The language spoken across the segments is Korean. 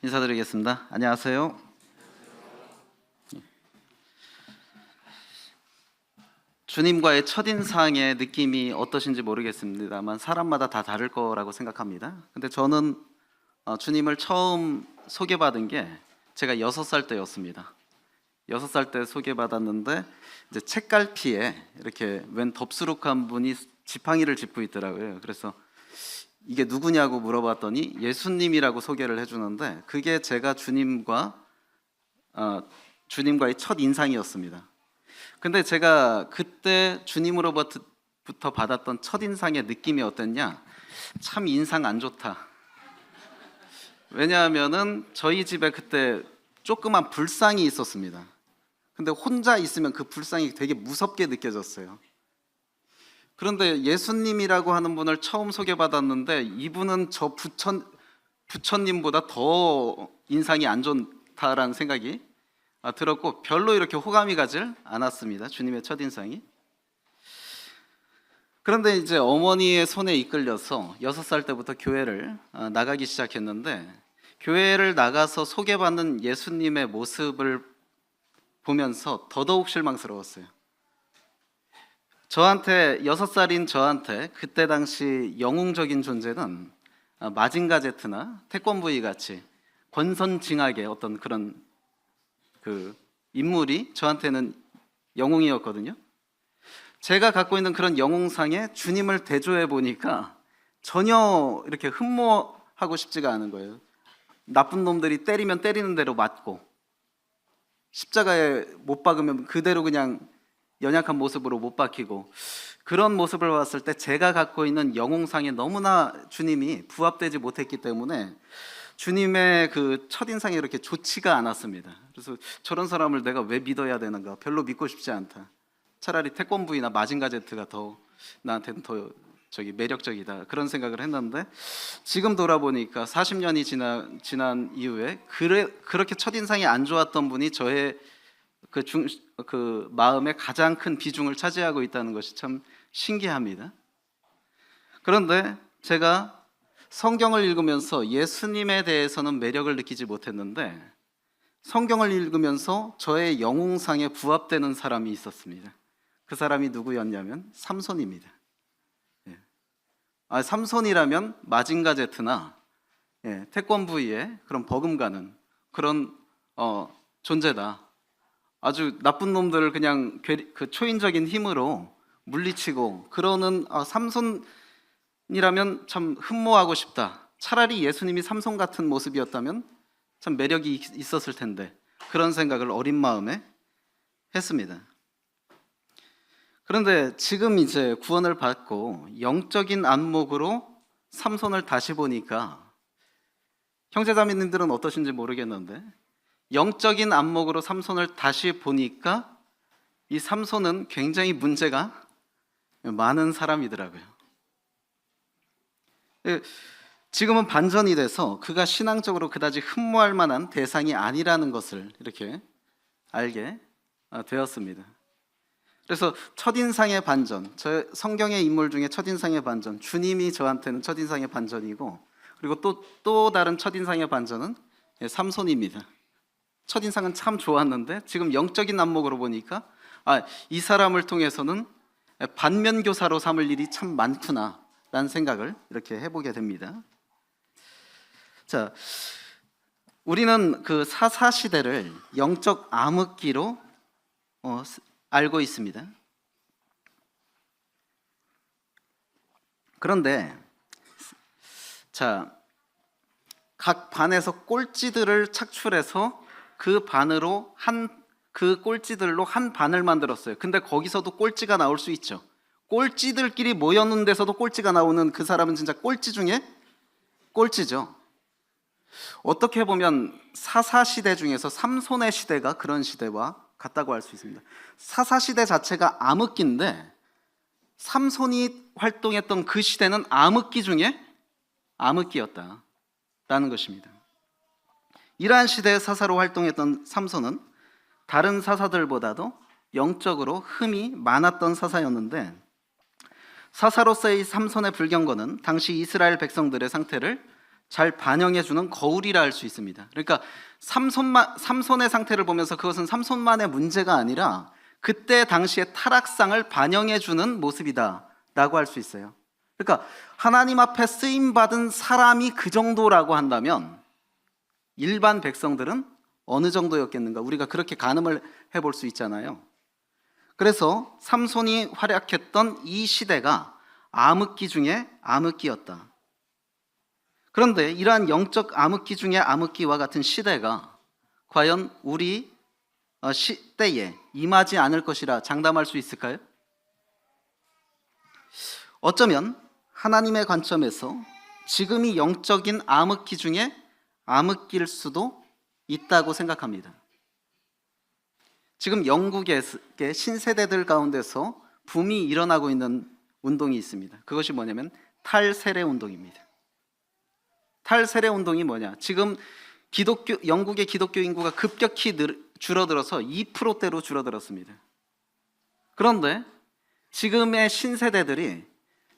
인사드리겠습니다. 안녕하세요. 주님과의 첫인상의 느낌이 어떠신지 모르겠습니다만 사람마다 다 다를 거라고 생각합니다. 근데 저는 주님을 처음 소개받은 게 제가 6살 때였습니다. 6살 때 소개받았는데 이제 책갈피에 이렇게 웬 덥수룩한 분이 지팡이를 짚고 있더라고요. 그래서 이게 누구냐고 물어봤더니 예수님이라고 소개를 해주는데 그게 제가 주님과의 첫 인상이었습니다. 근데 제가 그때 주님으로부터 받았던 첫 인상의 느낌이 어땠냐? 참 인상 안 좋다. 왜냐하면은 저희 집에 그때 조그만 불상이 있었습니다. 근데 혼자 있으면 그 불상이 되게 무섭게 느껴졌어요. 그런데 예수님이라고 하는 분을 처음 소개받았는데 이분은 저 부처님보다 더 인상이 안 좋다라는 생각이 들었고 별로 이렇게 호감이 가질 않았습니다. 주님의 첫인상이. 그런데 이제 어머니의 손에 이끌려서 6살 때부터 교회를 나가기 시작했는데 교회를 나가서 소개받는 예수님의 모습을 보면서 더더욱 실망스러웠어요. 저한테 6살인 저한테 그때 당시 영웅적인 존재는 마징가 제트나 태권브이 같이 권선징악의 어떤 그런 그 인물이 저한테는 영웅이었거든요. 제가 갖고 있는 그런 영웅상에 주님을 대조해 보니까 전혀 이렇게 흠모하고 싶지가 않은 거예요. 나쁜 놈들이 때리면 때리는 대로 맞고 십자가에 못 박으면 그대로 그냥 연약한 모습으로 못 박히고 그런 모습을 봤을 때 제가 갖고 있는 영웅상에 너무나 주님이 부합되지 못했기 때문에 주님의 그 첫인상이 이렇게 좋지가 않았습니다. 그래서 저런 사람을 내가 왜 믿어야 되는가? 별로 믿고 싶지 않다. 차라리 태권브이나 마징가 제트가 더 나한테는 더 매력적이다. 그런 생각을 했는데 지금 돌아보니까 40년이 지난 이후에 그렇게 첫인상이 안 좋았던 분이 저의 그 마음에 가장 큰 비중을 차지하고 있다는 것이 참 신기합니다. 그런데 제가 성경을 읽으면서 예수님에 대해서는 매력을 느끼지 못했는데 성경을 읽으면서 저의 영웅상에 부합되는 사람이 있었습니다. 그 사람이 누구였냐면 삼손입니다. 삼손이라면 마징가 제트나 태권브이의 그런 버금가는 그런 존재다. 아주 나쁜 놈들을 그냥 그 초인적인 힘으로 물리치고 그러는 삼손이라면 참 흠모하고 싶다. 차라리 예수님이 삼손 같은 모습이었다면 참 매력이 있었을 텐데 그런 생각을 어린 마음에 했습니다. 그런데 지금 이제 구원을 받고 영적인 안목으로 삼손을 다시 보니까 형제자매님들은 어떠신지 모르겠는데 영적인 안목으로 삼손을 다시 보니까 이 삼손은 굉장히 문제가 많은 사람이더라고요. 지금은 반전이 돼서 그가 신앙적으로 그다지 흠모할 만한 대상이 아니라는 것을 이렇게 알게 되었습니다. 그래서 첫인상의 반전, 저 성경의 인물 중에 첫인상의 반전, 주님이 저한테는 첫인상의 반전이고 그리고 또 다른 첫인상의 반전은 삼손입니다. 첫인상은 참 좋았는데 지금 영적인 안목으로 보니까 이 사람을 통해서는 반면교사로 삼을 일이 참 많구나 라는 생각을 이렇게 해보게 됩니다. 자, 우리는 그 사사시대를 영적 암흑기로 알고 있습니다. 그런데 각 반에서 꼴찌들을 착출해서 그 꼴찌들로 한 반을 만들었어요. 근데 거기서도 꼴찌가 나올 수 있죠. 꼴찌들끼리 모였는 데서도 꼴찌가 나오는 그 사람은 진짜 꼴찌 중에 꼴찌죠. 어떻게 보면 사사시대 중에서 삼손의 시대가 그런 시대와 같다고 할 수 있습니다. 사사시대 자체가 암흑기인데 삼손이 활동했던 그 시대는 암흑기 중에 암흑기였다라는 것입니다. 이러한 시대에 사사로 활동했던 삼손은 다른 사사들보다도 영적으로 흠이 많았던 사사였는데 사사로서의 삼손의 불경거는 당시 이스라엘 백성들의 상태를 잘 반영해주는 거울이라 할 수 있습니다. 그러니까 삼손의 상태를 보면서 그것은 삼손만의 문제가 아니라 그때 당시의 타락상을 반영해주는 모습이다라고 할 수 있어요. 그러니까 하나님 앞에 쓰임받은 사람이 그 정도라고 한다면 일반 백성들은 어느 정도였겠는가? 우리가 그렇게 가늠을 해볼 수 있잖아요. 그래서 삼손이 활약했던 이 시대가 암흑기 중에 암흑기였다. 그런데 이러한 영적 암흑기 중에 암흑기와 같은 시대가 과연 우리 시대에 임하지 않을 것이라 장담할 수 있을까요? 어쩌면 하나님의 관점에서 지금이 영적인 암흑기 중에 암흑기일 수도 있다고 생각합니다. 지금 영국의 신세대들 가운데서 붐이 일어나고 있는 운동이 있습니다. 그것이 뭐냐면 탈세례 운동입니다. 탈세례 운동이 뭐냐? 지금 영국의 기독교 인구가 급격히 줄어들어서 2%대로 줄어들었습니다. 그런데 지금의 신세대들이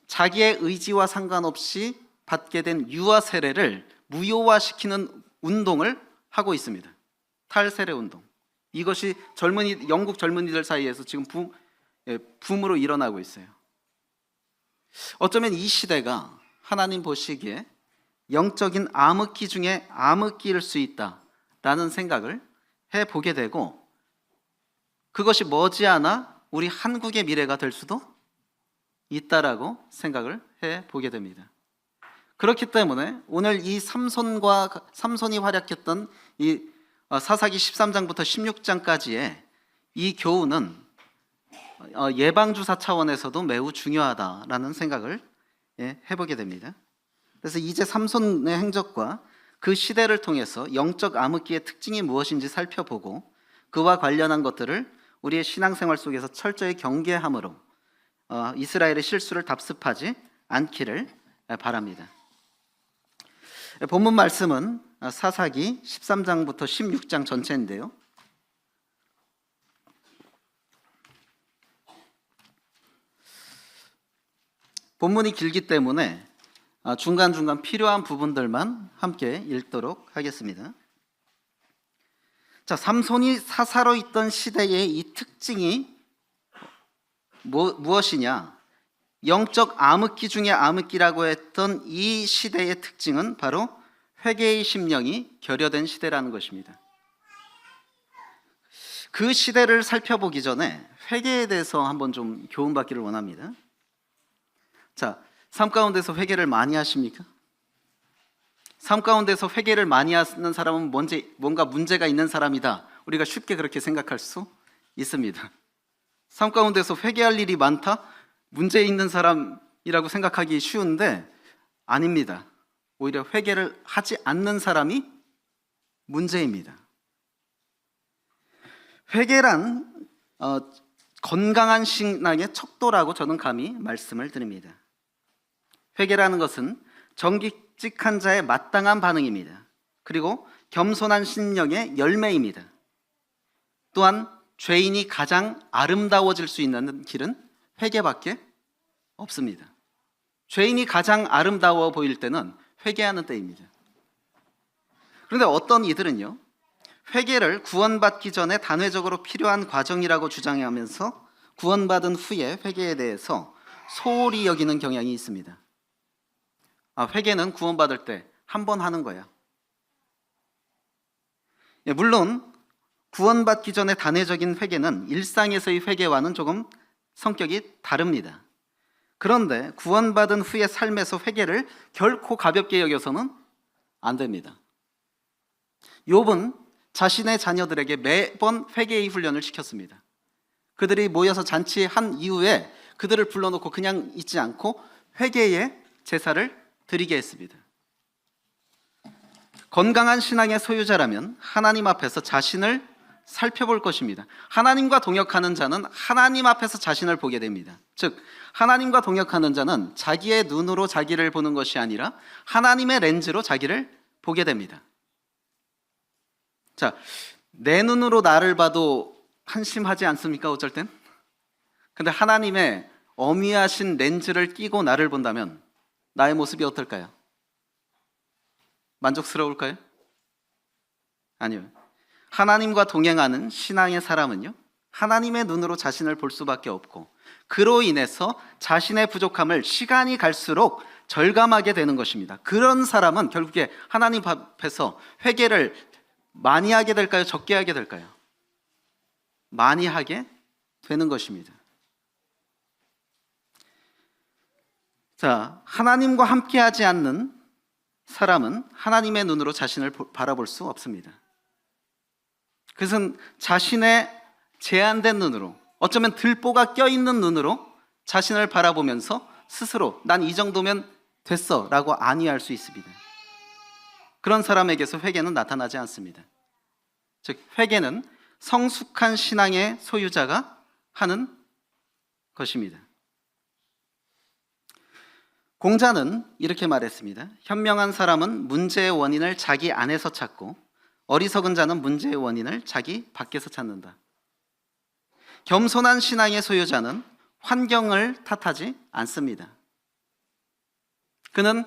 자기의 의지와 상관없이 받게 된 유아 세례를 무효화시키는 운동을 하고 있습니다. 탈세례 운동. 이것이 영국 젊은이들 사이에서 지금 붐으로 일어나고 있어요. 어쩌면 이 시대가 하나님 보시기에 영적인 암흑기 중에 암흑기일 수 있다라는 생각을 해보게 되고, 그것이 머지않아 우리 한국의 미래가 될 수도 있다라고 생각을 해보게 됩니다. 그렇기 때문에 오늘 이 삼손이 활약했던 이 사사기 13장부터 16장까지의 이 교훈은 예방주사 차원에서도 매우 중요하다라는 생각을 해보게 됩니다. 그래서 이제 삼손의 행적과 그 시대를 통해서 영적 암흑기의 특징이 무엇인지 살펴보고 그와 관련한 것들을 우리의 신앙생활 속에서 철저히 경계함으로 이스라엘의 실수를 답습하지 않기를 바랍니다. 본문 말씀은 사사기 13장부터 16장 전체인데요. 본문이 길기 때문에 중간중간 필요한 부분들만 함께 읽도록 하겠습니다. 자, 삼손이 사사로 있던 시대의 이 특징이 무엇이냐? 영적 암흑기 중에 암흑기라고 했던 이 시대의 특징은 바로 회개의 심령이 결여된 시대라는 것입니다. 그 시대를 살펴보기 전에 회개에 대해서 한번 좀 교훈받기를 원합니다. 자, 삶 가운데서 회개를 많이 하십니까? 삶 가운데서 회개를 많이 하는 사람은 뭔가 문제가 있는 사람이다. 우리가 쉽게 그렇게 생각할 수 있습니다. 삶 가운데서 회개할 일이 많다? 문제 있는 사람이라고 생각하기 쉬운데 아닙니다. 오히려 회개를 하지 않는 사람이 문제입니다. 회개란 건강한 신앙의 척도라고 저는 감히 말씀을 드립니다. 회개라는 것은 정직한 자의 마땅한 반응입니다. 그리고 겸손한 심령의 열매입니다. 또한 죄인이 가장 아름다워질 수 있는 길은 회개밖에 없습니다. 죄인이 가장 아름다워 보일 때는 회개하는 때입니다. 그런데 어떤 이들은요, 회개를 구원받기 전에 단회적으로 필요한 과정이라고 주장하면서 구원받은 후에 회개에 대해서 소홀히 여기는 경향이 있습니다. 회개는 구원받을 때 한 번 하는 거야. 물론 구원받기 전에 단회적인 회개는 일상에서의 회개와는 조금 성격이 다릅니다. 그런데 구원받은 후의 삶에서 회개를 결코 가볍게 여겨서는 안 됩니다. 욥은 자신의 자녀들에게 매번 회개의 훈련을 시켰습니다. 그들이 모여서 잔치한 이후에 그들을 불러놓고 그냥 있지 않고 회개의 제사를 드리게 했습니다. 건강한 신앙의 소유자라면 하나님 앞에서 자신을 살펴볼 것입니다. 하나님과 동역하는 자는 하나님 앞에서 자신을 보게 됩니다. 즉, 하나님과 동역하는 자는 자기의 눈으로 자기를 보는 것이 아니라 하나님의 렌즈로 자기를 보게 됩니다. 자, 내 눈으로 나를 봐도 한심하지 않습니까? 어쩔 땐? 근데 하나님의 어미하신 렌즈를 끼고 나를 본다면 나의 모습이 어떨까요? 만족스러울까요? 아니요. 하나님과 동행하는 신앙의 사람은요, 하나님의 눈으로 자신을 볼 수밖에 없고, 그로 인해서 자신의 부족함을 시간이 갈수록 절감하게 되는 것입니다. 그런 사람은 결국에 하나님 앞에서 회개를 많이 하게 될까요? 적게 하게 될까요? 많이 하게 되는 것입니다. 자, 하나님과 함께 하지 않는 사람은 하나님의 눈으로 자신을 바라볼 수 없습니다. 그것은 자신의 제한된 눈으로, 어쩌면 들보가 껴있는 눈으로 자신을 바라보면서 스스로 난 이 정도면 됐어 라고 안위할 수 있습니다. 그런 사람에게서 회개는 나타나지 않습니다. 즉, 회개는 성숙한 신앙의 소유자가 하는 것입니다. 공자는 이렇게 말했습니다. 현명한 사람은 문제의 원인을 자기 안에서 찾고 어리석은 자는 문제의 원인을 자기 밖에서 찾는다. 겸손한 신앙의 소유자는 환경을 탓하지 않습니다. 그는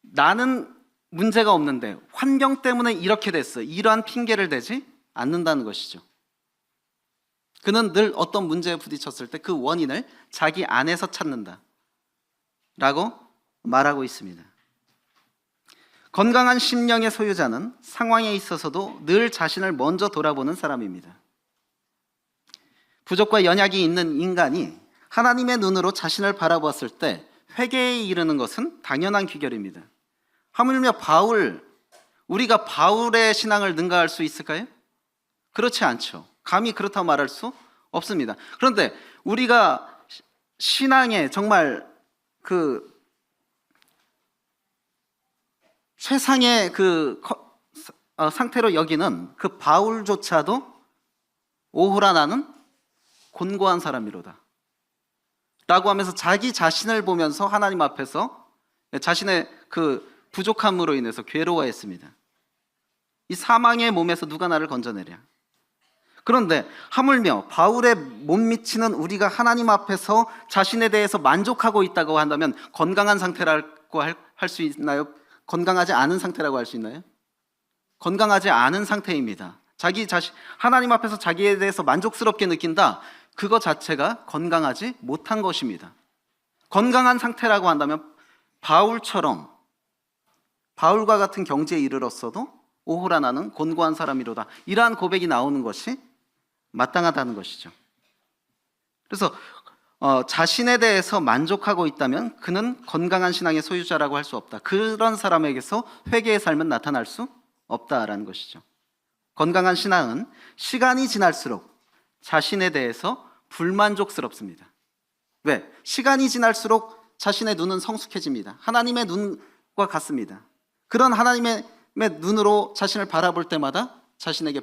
나는 문제가 없는데 환경 때문에 이렇게 됐어, 이러한 핑계를 대지 않는다는 것이죠. 그는 늘 어떤 문제에 부딪혔을 때 그 원인을 자기 안에서 찾는다 라고 말하고 있습니다. 건강한 심령의 소유자는 상황에 있어서도 늘 자신을 먼저 돌아보는 사람입니다. 부족과 연약이 있는 인간이 하나님의 눈으로 자신을 바라보았을 때 회개에 이르는 것은 당연한 귀결입니다. 하물며 우리가 바울의 신앙을 능가할 수 있을까요? 그렇지 않죠. 감히 그렇다고 말할 수 없습니다. 그런데 우리가 신앙에 정말 최상의 상태로 여기는 그 바울조차도 오호라 나는 곤고한 사람이로다 라고 하면서 자기 자신을 보면서 하나님 앞에서 자신의 그 부족함으로 인해서 괴로워했습니다. 이 사망의 몸에서 누가 나를 건져내랴. 그런데 하물며 바울의 못 미치는 우리가 하나님 앞에서 자신에 대해서 만족하고 있다고 한다면 건강한 상태라고 할 수 있나요? 건강하지 않은 상태라고 할 수 있나요? 건강하지 않은 상태입니다. 하나님 앞에서 자기에 대해서 만족스럽게 느낀다, 그거 자체가 건강하지 못한 것입니다. 건강한 상태라고 한다면 바울과 같은 경지에 이르렀어도 오호라 나는 곤고한 사람이로다, 이러한 고백이 나오는 것이 마땅하다는 것이죠. 그래서 자신에 대해서 만족하고 있다면 그는 건강한 신앙의 소유자라고 할 수 없다. 그런 사람에게서 회개의 삶은 나타날 수 없다라는 것이죠. 건강한 신앙은 시간이 지날수록 자신에 대해서 불만족스럽습니다. 왜? 시간이 지날수록 자신의 눈은 성숙해집니다. 하나님의 눈과 같습니다. 그런 하나님의 눈으로 자신을 바라볼 때마다 자신에게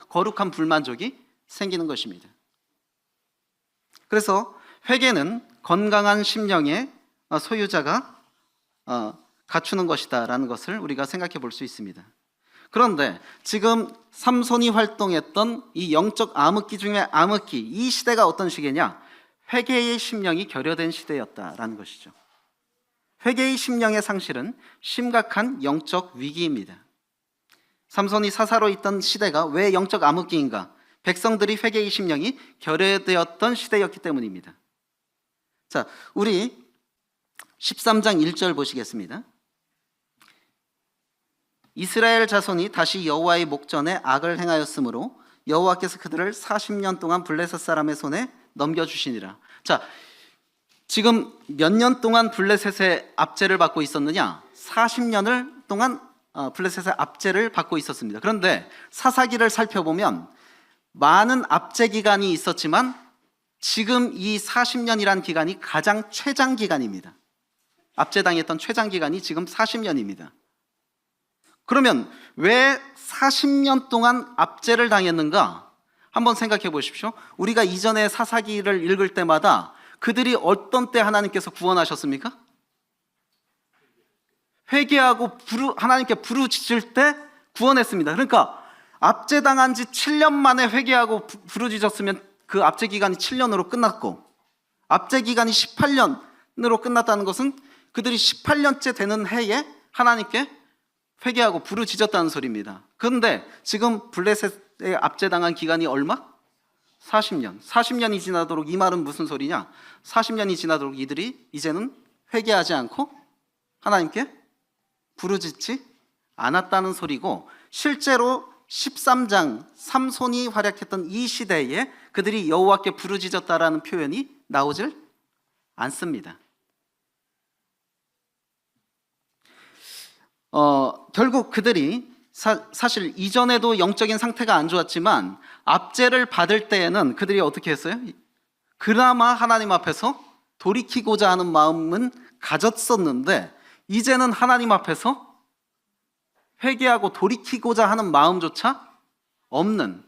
거룩한 불만족이 생기는 것입니다. 그래서 회개는 건강한 심령의 소유자가 갖추는 것이다 라는 것을 우리가 생각해 볼 수 있습니다. 그런데 지금 삼손이 활동했던 이 영적 암흑기 중에 암흑기, 이 시대가 어떤 시기냐? 회개의 심령이 결여된 시대였다라는 것이죠. 회개의 심령의 상실은 심각한 영적 위기입니다. 삼손이 사사로 있던 시대가 왜 영적 암흑기인가? 백성들이 회개의 심령이 결여되었던 시대였기 때문입니다. 자, 우리 13장 1절 보시겠습니다. 이스라엘 자손이 다시 여호와의 목전에 악을 행하였으므로 여호와께서 그들을 40년 동안 블레셋 사람의 손에 넘겨주시니라. 자, 지금 몇 년 동안 블레셋의 압제를 받고 있었느냐? 40년을 동안 블레셋의 압제를 받고 있었습니다. 그런데 사사기를 살펴보면 많은 압제 기간이 있었지만 지금 이 40년이란 기간이 가장 최장 기간입니다. 압제당했던 최장 기간이 지금 40년입니다. 그러면 왜 40년 동안 압제를 당했는가? 한번 생각해 보십시오. 우리가 이전에 사사기를 읽을 때마다 그들이 어떤 때 하나님께서 구원하셨습니까? 회개하고 하나님께 부르짖을 때 구원했습니다. 그러니까 압제당한 지 7년 만에 회개하고 부르짖었으면 그 압제 기간이 7년으로 끝났고, 압제 기간이 18년으로 끝났다는 것은 그들이 18년째 되는 해에 하나님께 회개하고 부르짖었다는 소리입니다. 그런데 지금 블레셋에 압제당한 기간이 얼마? 40년. 40년이 지나도록, 이 말은 무슨 소리냐? 40년이 지나도록 이들이 이제는 회개하지 않고 하나님께 부르짖지 않았다는 소리고, 실제로 13장 삼손이 활약했던 이 시대에 그들이 여호와께 부르짖었다라는 표현이 나오질 않습니다. 결국 그들이 사실 이전에도 영적인 상태가 안 좋았지만 압제를 받을 때에는 그들이 어떻게 했어요? 그나마 하나님 앞에서 돌이키고자 하는 마음은 가졌었는데, 이제는 하나님 앞에서 회개하고 돌이키고자 하는 마음조차 없는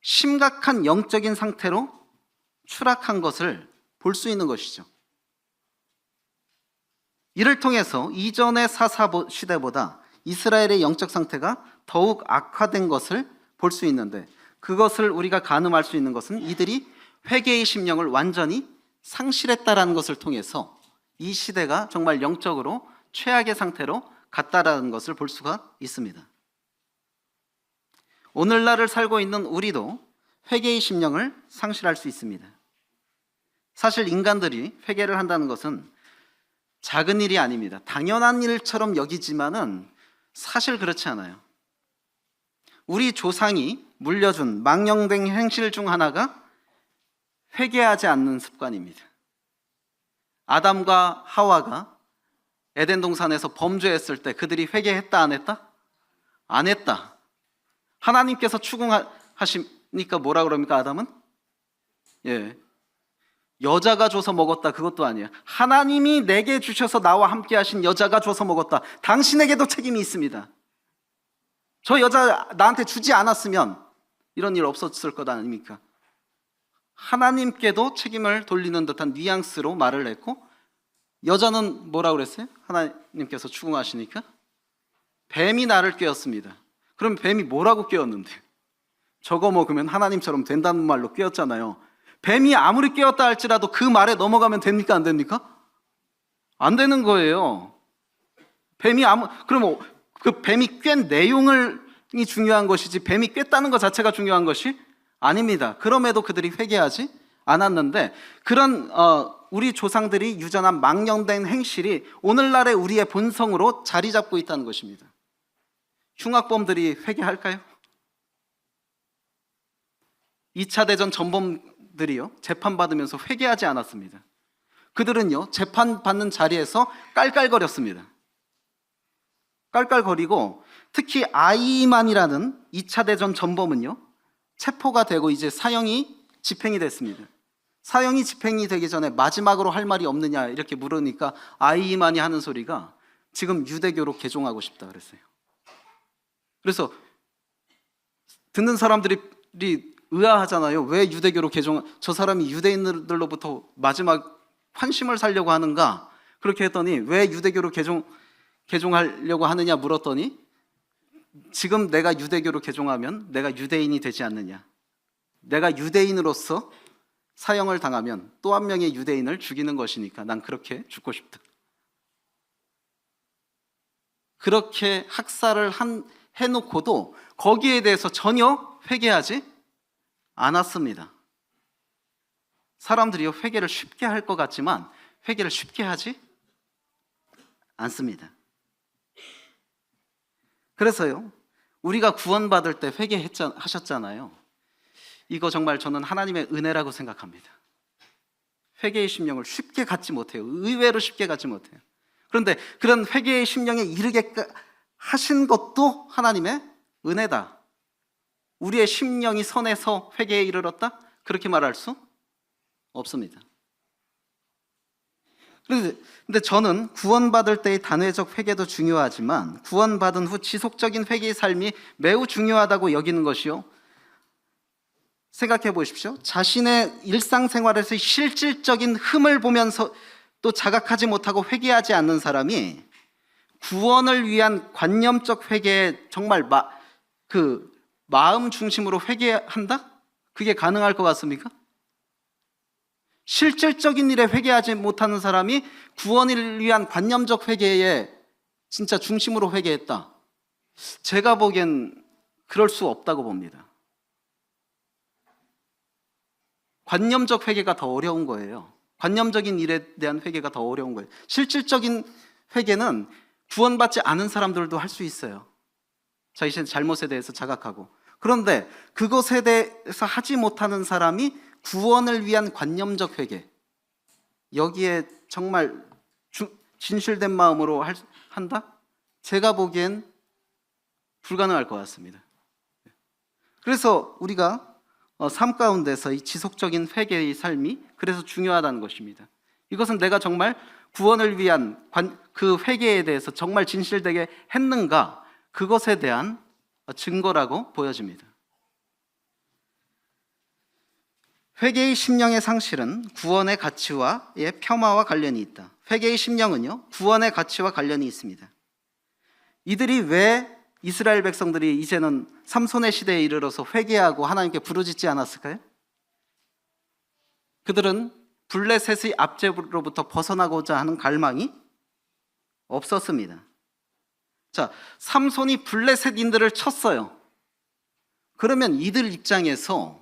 심각한 영적인 상태로 추락한 것을 볼 수 있는 것이죠. 이를 통해서 이전의 사사 시대보다 이스라엘의 영적 상태가 더욱 악화된 것을 볼 수 있는데, 그것을 우리가 가늠할 수 있는 것은 이들이 회개의 심령을 완전히 상실했다라는 것을 통해서 이 시대가 정말 영적으로 최악의 상태로 갔다라는 것을 볼 수가 있습니다. 오늘날을 살고 있는 우리도 회개의 심령을 상실할 수 있습니다. 사실 인간들이 회개를 한다는 것은 작은 일이 아닙니다. 당연한 일처럼 여기지만은 사실 그렇지 않아요. 우리 조상이 물려준 망령된 행실 중 하나가 회개하지 않는 습관입니다. 아담과 하와가 에덴 동산에서 범죄했을 때 그들이 회개했다 안 했다? 안 했다. 하나님께서 추궁하시니까 뭐라 그럽니까, 아담은? 여자가 줘서 먹었다, 그것도 아니에요. 하나님이 내게 주셔서 나와 함께 하신 여자가 줘서 먹었다. 당신에게도 책임이 있습니다. 저 여자 나한테 주지 않았으면 이런 일 없었을 것 아닙니까? 하나님께도 책임을 돌리는 듯한 뉘앙스로 말을 했고, 여자는 뭐라 그랬어요? 하나님께서 추궁하시니까 뱀이 나를 꿰었습니다. 그럼 뱀이 뭐라고 꿰었는데? 저거 먹으면 하나님처럼 된다는 말로 꿰었잖아요. 뱀이 아무리 꿰었다 할지라도 그 말에 넘어가면 됩니까, 안 됩니까? 안 되는 거예요. 그럼 그 뱀이 꿰은 내용이 중요한 것이지 뱀이 꿰었다는 것 자체가 중요한 것이 아닙니다. 그럼에도 그들이 회개하지 않았는데, 그런 우리 조상들이 유전한 망령된 행실이 오늘날의 우리의 본성으로 자리 잡고 있다는 것입니다. 흉악범들이 회개할까요? 2차 대전 전범들이요, 재판받으면서 회개하지 않았습니다. 그들은요, 재판받는 자리에서 깔깔거렸습니다. 깔깔거리고, 특히 아이만이라는 2차 대전 전범은요, 체포가 되고 이제 사형이 집행이 됐습니다. 사형이 집행이 되기 전에 마지막으로 할 말이 없느냐 이렇게 물으니까 아이만이 하는 소리가 지금 유대교로 개종하고 싶다 그랬어요. 그래서 듣는 사람들이 의아하잖아요. 왜 유대교로 저 사람이 유대인들로부터 마지막 환심을 살려고 하는가? 그렇게 했더니 왜 유대교로 개종하려고 하느냐 물었더니, 지금 내가 유대교로 개종하면 내가 유대인이 되지 않느냐, 내가 유대인으로서 사형을 당하면 또 한 명의 유대인을 죽이는 것이니까 난 그렇게 죽고 싶다. 그렇게 학살을 해놓고도 거기에 대해서 전혀 회개하지 않았습니다. 사람들이 회개를 쉽게 할 것 같지만 회개를 쉽게 하지 않습니다. 그래서요, 우리가 구원받을 때 회개하셨잖아요. 이거 정말 저는 하나님의 은혜라고 생각합니다. 회개의 심령을 쉽게 갖지 못해요. 의외로 쉽게 갖지 못해요. 그런데 그런 회개의 심령에 이르게 하신 것도 하나님의 은혜다. 우리의 심령이 선해서 회개에 이르렀다? 그렇게 말할 수 없습니다. 그런데 저는 구원받을 때의 단회적 회개도 중요하지만 구원받은 후 지속적인 회개의 삶이 매우 중요하다고 여기는 것이요, 생각해 보십시오. 자신의 일상생활에서의 실질적인 흠을 보면서 또 자각하지 못하고 회개하지 않는 사람이 구원을 위한 관념적 회개에 정말 마음 중심으로 회개한다? 그게 가능할 것 같습니까? 실질적인 일에 회개하지 못하는 사람이 구원을 위한 관념적 회개에 진짜 중심으로 회개했다. 제가 보기엔 그럴 수 없다고 봅니다. 관념적 회개가 더 어려운 거예요. 관념적인 일에 대한 회개가 더 어려운 거예요. 실질적인 회개는 구원받지 않은 사람들도 할 수 있어요. 자신의 잘못에 대해서 자각하고. 그런데 그것에 대해서 하지 못하는 사람이 구원을 위한 관념적 회개, 여기에 정말 진실된 마음으로 한다? 제가 보기엔 불가능할 것 같습니다. 그래서 우리가 삶 가운데서 이 지속적인 회개의 삶이 그래서 중요하다는 것입니다. 이것은 내가 정말 구원을 위한 그 회개에 대해서 정말 진실되게 했는가, 그것에 대한 증거라고 보여집니다. 회개의 심령의 상실은 구원의 가치와의 폄하와 관련이 있다. 회개의 심령은요, 구원의 가치와 관련이 있습니다. 이들이 왜 이스라엘 백성들이 이제는 삼손의 시대에 이르러서 회개하고 하나님께 부르짖지 않았을까요? 그들은 블레셋의 압제로부터 벗어나고자 하는 갈망이 없었습니다. 자, 삼손이 블레셋인들을 쳤어요. 그러면 이들 입장에서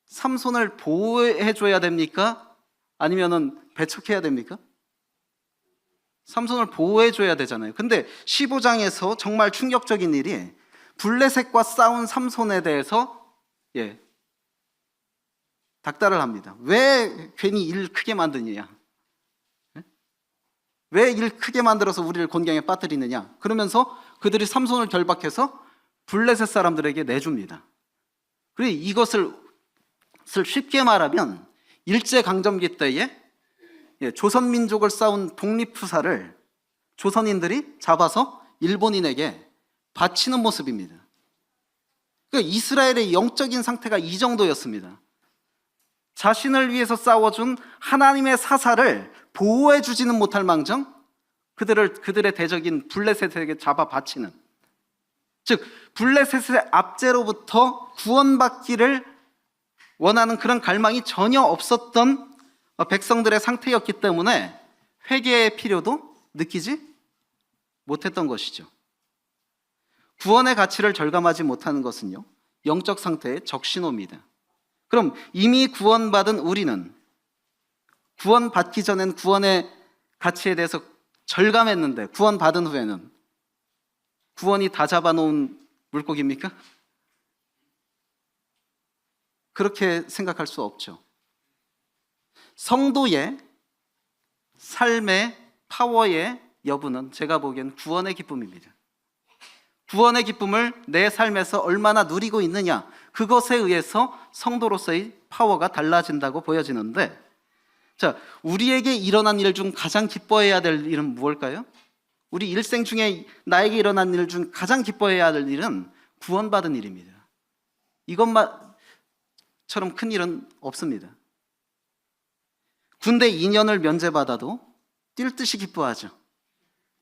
삼손을 보호해줘야 됩니까? 아니면은 배척해야 됩니까? 삼손을 보호해줘야 되잖아요. 근데 15장에서 정말 충격적인 일이 블레셋과 싸운 삼손에 대해서 닥달을 합니다. 왜 괜히 일 크게 만드느냐? 왜 일 크게 만들어서 우리를 곤경에 빠뜨리느냐? 그러면서 그들이 삼손을 결박해서 블레셋 사람들에게 내줍니다. 그리고 이것을 쉽게 말하면 일제강점기 때에 조선민족을 싸운 독립투사를 조선인들이 잡아서 일본인에게 바치는 모습입니다. 그러니까 이스라엘의 영적인 상태가 이 정도였습니다. 자신을 위해서 싸워준 하나님의 사사를 보호해주지는 못할 망정 그들의 대적인 블레셋에게 잡아 바치는, 즉 블레셋의 압제로부터 구원받기를 원하는 그런 갈망이 전혀 없었던 백성들의 상태였기 때문에 회개의 필요도 느끼지 못했던 것이죠. 구원의 가치를 절감하지 못하는 것은요, 영적 상태의 적신호입니다. 그럼 이미 구원받은 우리는 구원받기 전엔 구원의 가치에 대해서 절감했는데 구원받은 후에는 구원이 다 잡아놓은 물고기입니까? 그렇게 생각할 수 없죠. 성도의 삶의 파워의 여부는 제가 보기엔 구원의 기쁨입니다. 구원의 기쁨을 내 삶에서 얼마나 누리고 있느냐, 그것에 의해서 성도로서의 파워가 달라진다고 보여지는데, 자, 우리에게 일어난 일 중 가장 기뻐해야 될 일은 무엇일까요? 우리 일생 중에 나에게 일어난 일 중 가장 기뻐해야 될 일은 구원받은 일입니다. 이것만처럼 큰 일은 없습니다. 군대 2년을 면제받아도 뛸 듯이 기뻐하죠.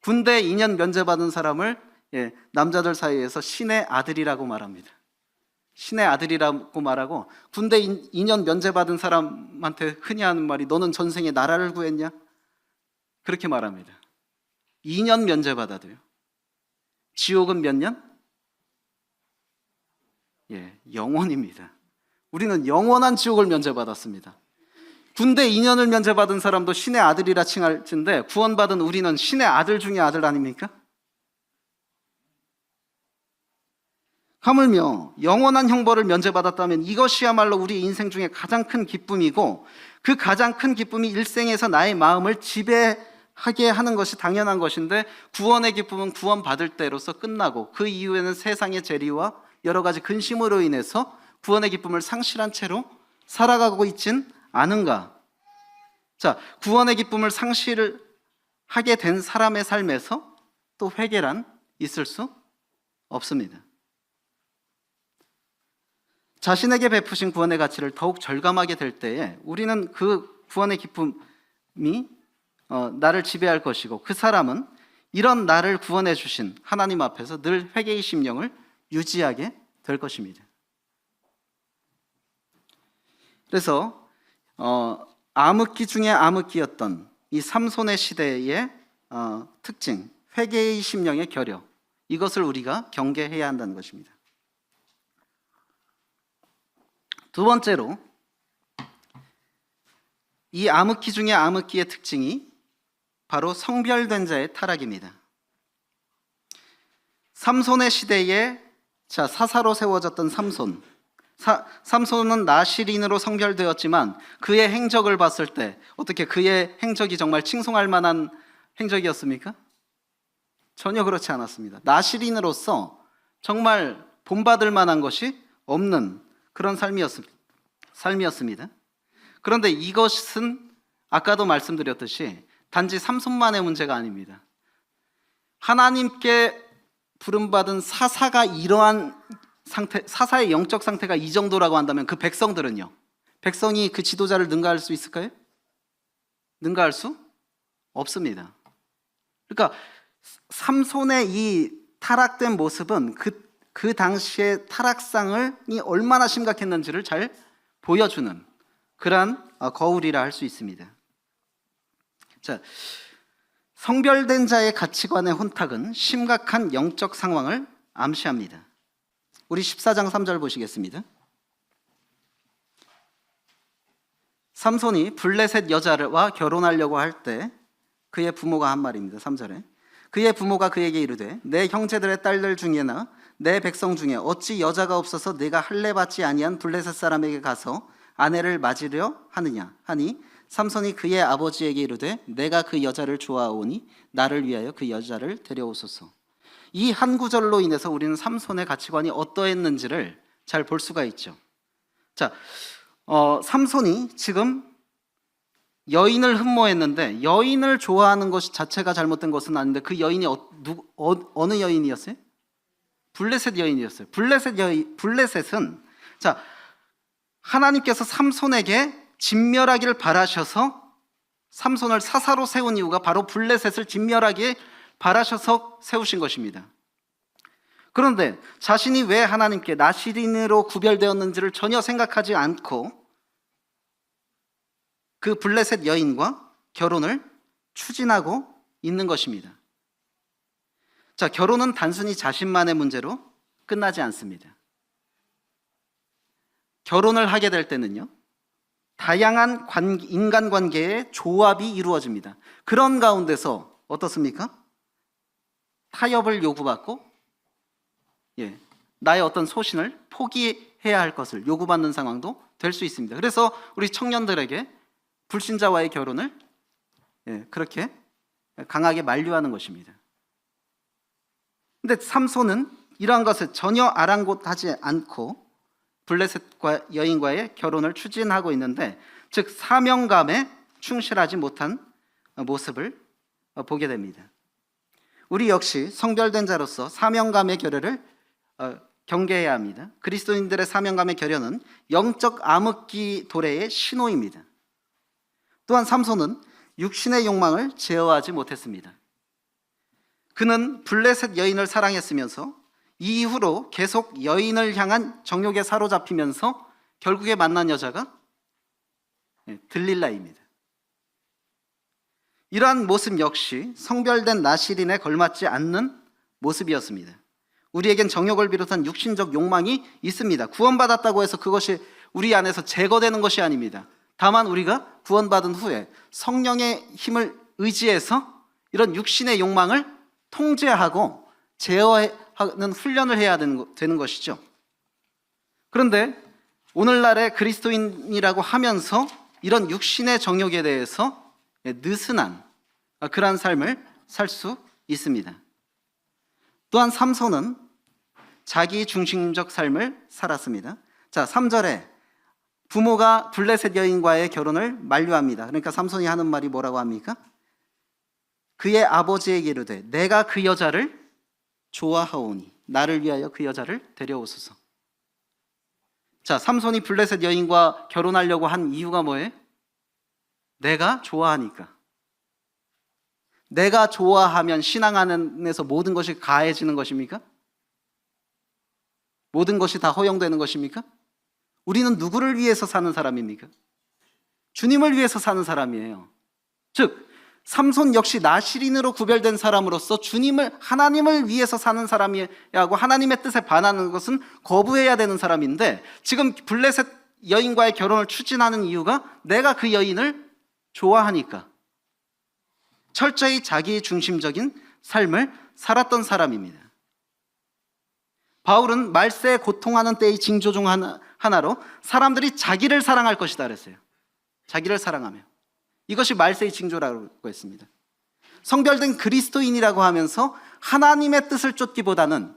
군대 2년 면제받은 사람을 남자들 사이에서 신의 아들이라고 말합니다. 신의 아들이라고 말하고, 군대 2년 면제받은 사람한테 흔히 하는 말이 너는 전생에 나라를 구했냐? 그렇게 말합니다. 2년 면제받아도요. 지옥은 몇 년? 영원입니다. 우리는 영원한 지옥을 면제받았습니다. 군대 2년을 면제받은 사람도 신의 아들이라 칭할진데 구원받은 우리는 신의 아들 중의 아들 아닙니까? 하물며 영원한 형벌을 면제받았다면 이것이야말로 우리 인생 중에 가장 큰 기쁨이고, 그 가장 큰 기쁨이 일생에서 나의 마음을 지배하게 하는 것이 당연한 것인데, 구원의 기쁨은 구원받을 때로서 끝나고 그 이후에는 세상의 재리와 여러 가지 근심으로 인해서 구원의 기쁨을 상실한 채로 살아가고 있진 않은가? 자, 구원의 기쁨을 상실하게 된 사람의 삶에서 또 회개란 있을 수 없습니다. 자신에게 베푸신 구원의 가치를 더욱 절감하게 될 때에 우리는 그 구원의 기쁨이 나를 지배할 것이고, 그 사람은 이런 나를 구원해 주신 하나님 앞에서 늘 회개의 심령을 유지하게 될 것입니다. 그래서 암흑기 중에 암흑기였던 이 삼손의 시대의 특징, 회개의 심령의 결여, 이것을 우리가 경계해야 한다는 것입니다. 두 번째로, 이 암흑기 중에 암흑기의 특징이 바로 성별된 자의 타락입니다. 삼손의 시대에 사사로 세워졌던 삼손. 삼손은 나시린으로 성별되었지만 그의 행적을 봤을 때 어떻게 그의 행적이 정말 칭송할 만한 행적이었습니까? 전혀 그렇지 않았습니다. 나시린으로서 정말 본받을 만한 것이 없는 그런 삶이었습니다. 그런데 이것은 아까도 말씀드렸듯이 단지 삼손만의 문제가 아닙니다. 하나님께 부름받은 사사가 이러한 상태, 사사의 영적 상태가 이 정도라고 한다면 그 백성들은요? 백성이 그 지도자를 능가할 수 있을까요? 능가할 수 없습니다. 그러니까 삼손의 이 타락된 모습은 그 당시의 타락상이 얼마나 심각했는지를 잘 보여주는 그러한 거울이라 할 수 있습니다. 자, 성별된 자의 가치관의 혼탁은 심각한 영적 상황을 암시합니다. 우리 14장 3절 보시겠습니다. 삼손이 블레셋 여자와 결혼하려고 할 때 그의 부모가 한 말입니다. 3절에 그의 부모가 그에게 이르되 내 형제들의 딸들 중에나 내 백성 중에 어찌 여자가 없어서 내가 할례 받지 아니한 블레셋 사람에게 가서 아내를 맞으려 하느냐 하니 삼손이 그의 아버지에게 이르되 내가 그 여자를 좋아하오니 나를 위하여 그 여자를 데려오소서. 이 한 구절로 인해서 우리는 삼손의 가치관이 어떠했는지를 잘 볼 수가 있죠. 자, 삼손이 지금 여인을 흠모했는데 여인을 좋아하는 것 자체가 잘못된 것은 아닌데 그 여인이 어느 여인이었어요? 블레셋 여인이었어요. 블레셋은 자, 하나님께서 삼손에게 진멸하기를 바라셔서 삼손을 사사로 세운 이유가 바로 블레셋을 진멸하기에 바라셔서 세우신 것입니다. 그런데 자신이 왜 하나님께 나시린으로 구별되었는지를 전혀 생각하지 않고 그 블레셋 여인과 결혼을 추진하고 있는 것입니다. 자, 결혼은 단순히 자신만의 문제로 끝나지 않습니다. 결혼을 하게 될 때는요, 다양한 인간관계의 조합이 이루어집니다. 그런 가운데서 어떻습니까? 타협을 요구받고 나의 어떤 소신을 포기해야 할 것을 요구받는 상황도 될 수 있습니다. 그래서 우리 청년들에게 불신자와의 결혼을 그렇게 강하게 만류하는 것입니다. 그런데 삼손은 이러한 것을 전혀 아랑곳하지 않고 블레셋과 여인과의 결혼을 추진하고 있는데, 즉 사명감에 충실하지 못한 모습을 보게 됩니다. 우리 역시 성별된 자로서 사명감의 결여를 경계해야 합니다. 그리스도인들의 사명감의 결여는 영적 암흑기 도래의 신호입니다. 또한 삼손은 육신의 욕망을 제어하지 못했습니다. 그는 블레셋 여인을 사랑했으면서 이후로 계속 여인을 향한 정욕에 사로잡히면서 결국에 만난 여자가 들릴라입니다. 이러한 모습 역시 성별된 나시린에 걸맞지 않는 모습이었습니다. 우리에겐 정욕을 비롯한 육신적 욕망이 있습니다. 구원받았다고 해서 그것이 우리 안에서 제거되는 것이 아닙니다. 다만 우리가 구원받은 후에 성령의 힘을 의지해서 이런 육신의 욕망을 통제하고 제어하는 훈련을 해야 되는 것이죠. 그런데 오늘날의 그리스도인이라고 하면서 이런 육신의 정욕에 대해서 느슨한 그러한 삶을 살 수 있습니다. 또한 삼손은 자기 중심적 삶을 살았습니다. 자, 3절에 부모가 블레셋 여인과의 결혼을 만류합니다. 그러니까 삼손이 하는 말이 뭐라고 합니까? 그의 아버지에게 이르되 내가 그 여자를 좋아하오니 나를 위하여 그 여자를 데려오소서. 자, 삼손이 블레셋 여인과 결혼하려고 한 이유가 뭐예요? 내가 좋아하니까. 내가 좋아하면 신앙 안에서 모든 것이 가해지는 것입니까? 모든 것이 다 허용되는 것입니까? 우리는 누구를 위해서 사는 사람입니까? 주님을 위해서 사는 사람이에요. 즉 삼손 역시 나실인으로 구별된 사람으로서 하나님을 위해서 사는 사람이라고 하나님의 뜻에 반하는 것은 거부해야 되는 사람인데, 지금 블레셋 여인과의 결혼을 추진하는 이유가 내가 그 여인을 좋아하니까 철저히 자기 중심적인 삶을 살았던 사람입니다. 바울은 말세에 고통하는 때의 징조 중 하나로 사람들이 자기를 사랑할 것이다 그랬어요. 자기를 사랑하며. 이것이 말세의 징조라고 했습니다. 성별된 그리스도인이라고 하면서 하나님의 뜻을 쫓기보다는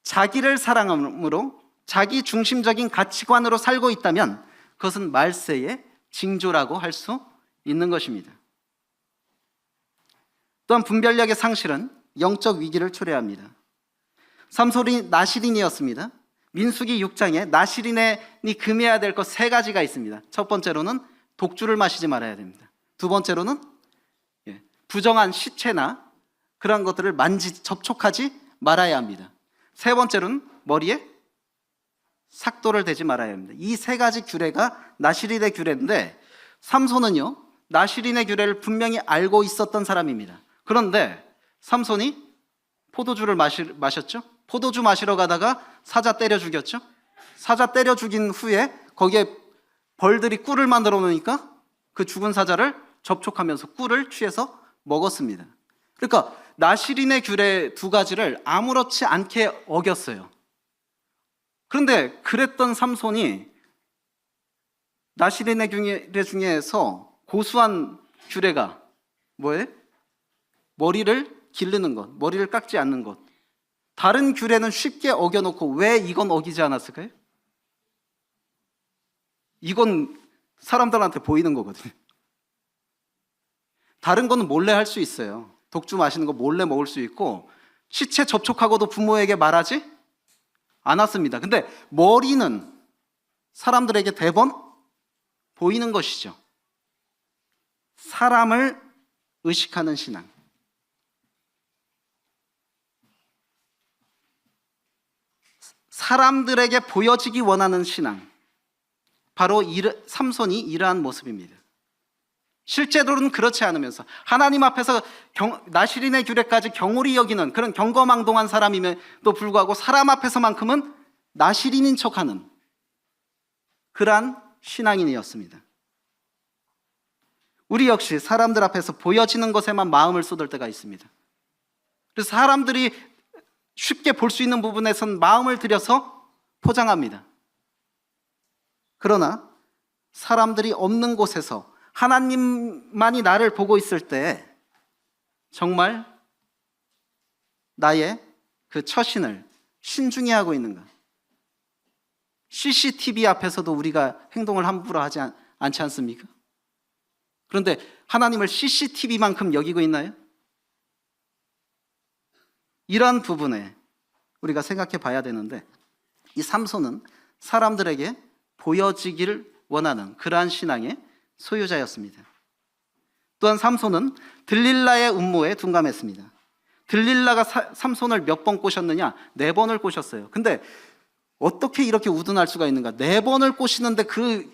자기를 사랑함으로 자기 중심적인 가치관으로 살고 있다면 그것은 말세의 징조라고 할 수 있는 것입니다. 또한 분별력의 상실은 영적 위기를 초래합니다. 삼손이 나실인이었습니다. 민수기 6장에 나실인이 금해야 될 것 3가지가 있습니다. 첫 번째로는 독주를 마시지 말아야 됩니다. 두 번째로는 부정한 시체나 그런 것들을 접촉하지 말아야 합니다. 세 번째로는 머리에 삭도를 대지 말아야 합니다. 이 3가지 규례가 나실인의 규례인데, 삼손은요 나실인의 규례를 분명히 알고 있었던 사람입니다. 그런데 삼손이 포도주를 마셨죠? 포도주 마시러 가다가 사자 때려 죽였죠? 사자 때려 죽인 후에 거기에 벌들이 꿀을 만들어 놓으니까 그 죽은 사자를 접촉하면서 꿀을 취해서 먹었습니다. 그러니까 나실인의 규례 2가지를 아무렇지 않게 어겼어요. 그런데 그랬던 삼손이 나실인의 규례 중에서 고수한 규례가 뭐예요? 머리를 기르는 것, 머리를 깎지 않는 것. 다른 규례는 쉽게 어겨놓고 왜 이건 어기지 않았을까요? 이건 사람들한테 보이는 거거든요. 다른 거는 몰래 할 수 있어요. 독주 마시는 거 몰래 먹을 수 있고, 시체 접촉하고도 부모에게 말하지 않았습니다. 근데 머리는 사람들에게 대번 보이는 것이죠. 사람을 의식하는 신앙. 사람들에게 보여지기 원하는 신앙. 바로 삼손이 이러한 모습입니다. 실제로는 그렇지 않으면서 하나님 앞에서 나실인의 규례까지 경홀히 여기는 그런 경거망동한 사람임에도 불구하고 사람 앞에서만큼은 나실인인 척하는 그러한 신앙인이었습니다. 우리 역시 사람들 앞에서 보여지는 것에만 마음을 쏟을 때가 있습니다. 그래서 사람들이 쉽게 볼 수 있는 부분에선 마음을 들여서 포장합니다. 그러나 사람들이 없는 곳에서 하나님만이 나를 보고 있을 때 정말 나의 그 처신을 신중히 하고 있는가? CCTV 앞에서도 우리가 행동을 함부로 하지 않지 않습니까? 그런데 하나님을 CCTV만큼 여기고 있나요? 이런 부분에 우리가 생각해 봐야 되는데, 이 삼손은 사람들에게 보여지기를 원하는 그러한 신앙의 소유자였습니다. 또한 삼손은 들릴라의 음모에 둔감했습니다. 들릴라가 삼손을 몇 번 꼬셨느냐? 4번을 꼬셨어요. 근데 어떻게 이렇게 우둔할 수가 있는가? 4번을 꼬시는데 그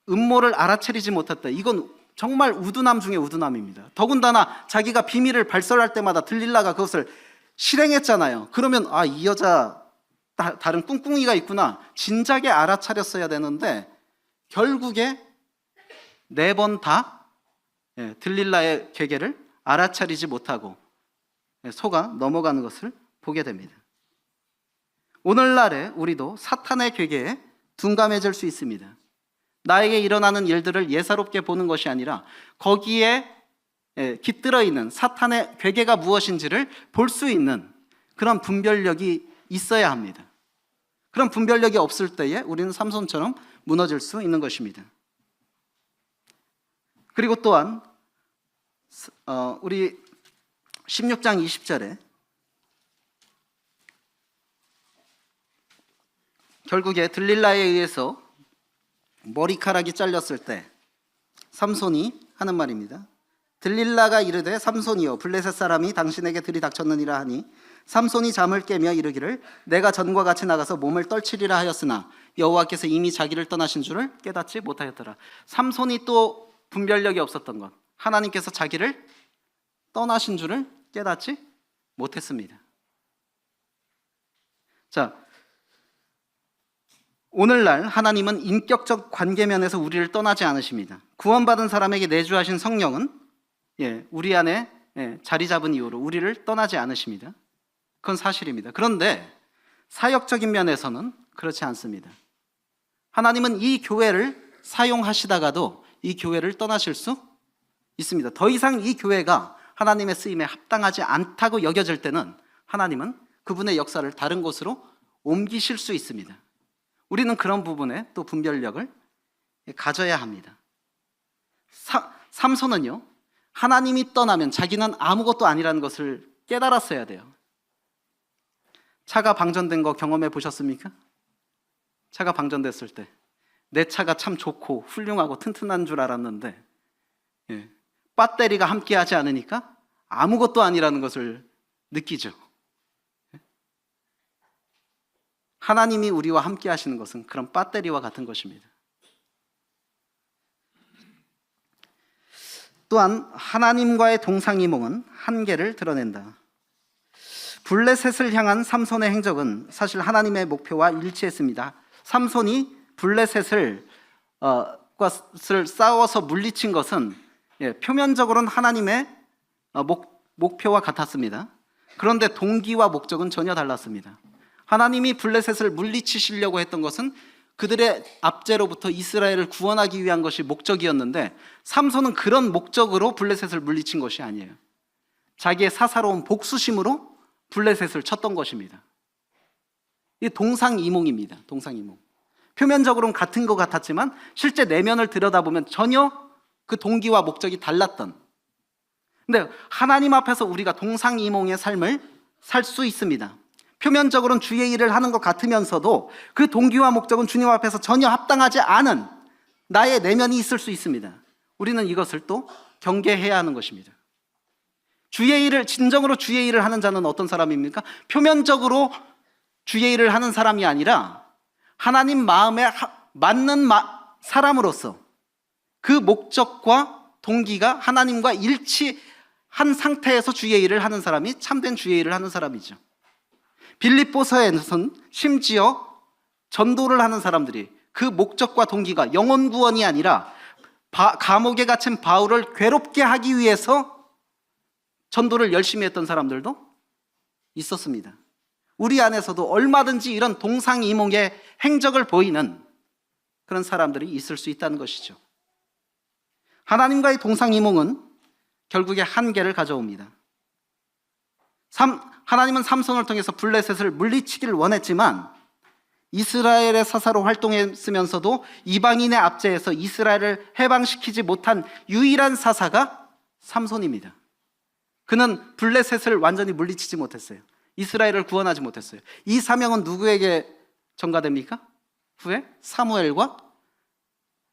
음모를 알아채리지 못했다. 이건 정말 우둔함 중에 우둔함입니다. 더군다나 자기가 비밀을 발설할 때마다 들릴라가 그것을 실행했잖아요. 그러면 이 여자 다른 꿍꿍이가 있구나, 진작에 알아차렸어야 되는데 결국에 4번 다 들릴라의 계계를 알아차리지 못하고 속아 넘어가는 것을 보게 됩니다. 오늘날에 우리도 사탄의 계계에 둔감해질 수 있습니다. 나에게 일어나는 일들을 예사롭게 보는 것이 아니라 거기에 깃들어 있는 사탄의 괴계가 무엇인지를 볼 수 있는 그런 분별력이 있어야 합니다. 그런 분별력이 없을 때에 우리는 삼손처럼 무너질 수 있는 것입니다. 그리고 또한 우리 16장 20절에 결국에 들릴라에 의해서 머리카락이 잘렸을 때 삼손이 하는 말입니다. 들릴라가 이르되 삼손이여 블레셋 사람이 당신에게 들이닥쳤느니라 하니 삼손이 잠을 깨며 이르기를 내가 전과 같이 나가서 몸을 떨치리라 하였으나 여호와께서 이미 자기를 떠나신 줄을 깨닫지 못하였더라. 삼손이 또 분별력이 없었던 것, 하나님께서 자기를 떠나신 줄을 깨닫지 못했습니다. 자, 오늘날 하나님은 인격적 관계면에서 우리를 떠나지 않으십니다. 구원받은 사람에게 내주하신 성령은 우리 안에 자리 잡은 이후로 우리를 떠나지 않으십니다. 그건 사실입니다. 그런데 사역적인 면에서는 그렇지 않습니다. 하나님은 이 교회를 사용하시다가도 이 교회를 떠나실 수 있습니다. 더 이상 이 교회가 하나님의 쓰임에 합당하지 않다고 여겨질 때는 하나님은 그분의 역사를 다른 곳으로 옮기실 수 있습니다. 우리는 그런 부분에 또 분별력을 가져야 합니다. 삼손은요, 하나님이 떠나면 자기는 아무것도 아니라는 것을 깨달았어야 돼요. 차가 방전된 거 경험해 보셨습니까? 차가 방전됐을 때 내 차가 참 좋고 훌륭하고 튼튼한 줄 알았는데 배터리가 함께하지 않으니까 아무것도 아니라는 것을 느끼죠. 하나님이 우리와 함께 하시는 것은 그런 배터리와 같은 것입니다. 또한 하나님과의 동상이몽은 한계를 드러낸다. 블레셋을 향한 삼손의 행적은 사실 하나님의 목표와 일치했습니다. 삼손이 블레셋을 싸워서 물리친 것은 표면적으로는 하나님의 목표와 같았습니다. 그런데 동기와 목적은 전혀 달랐습니다. 하나님이 블레셋을 물리치시려고 했던 것은 그들의 압제로부터 이스라엘을 구원하기 위한 것이 목적이었는데 삼손은 그런 목적으로 블레셋을 물리친 것이 아니에요. 자기의 사사로운 복수심으로 블레셋을 쳤던 것입니다. 이 동상이몽입니다. 동상이몽. 표면적으로는 같은 것 같았지만 실제 내면을 들여다보면 전혀 그 동기와 목적이 달랐던. 근데 하나님 앞에서 우리가 동상이몽의 삶을 살 수 있습니다. 표면적으로는 주의 일을 하는 것 같으면서도 그 동기와 목적은 주님 앞에서 전혀 합당하지 않은 나의 내면이 있을 수 있습니다. 우리는 이것을 또 경계해야 하는 것입니다. 주의 일을, 진정으로 주의 일을 하는 자는 어떤 사람입니까? 표면적으로 주의 일을 하는 사람이 아니라 하나님 마음에 맞는 사람으로서 그 목적과 동기가 하나님과 일치한 상태에서 주의 일을 하는 사람이 참된 주의 일을 하는 사람이죠. 빌립보서에는 심지어 전도를 하는 사람들이 그 목적과 동기가 영혼 구원이 아니라 감옥에 갇힌 바울을 괴롭게 하기 위해서 전도를 열심히 했던 사람들도 있었습니다. 우리 안에서도 얼마든지 이런 동상이몽의 행적을 보이는 그런 사람들이 있을 수 있다는 것이죠. 하나님과의 동상이몽은 결국에 한계를 가져옵니다. 하나님은 삼손을 통해서 블레셋을 물리치기를 원했지만 이스라엘의 사사로 활동했으면서도 이방인의 압제에서 이스라엘을 해방시키지 못한 유일한 사사가 삼손입니다. 그는 블레셋을 완전히 물리치지 못했어요. 이스라엘을 구원하지 못했어요. 이 사명은 누구에게 전가됩니까? 후에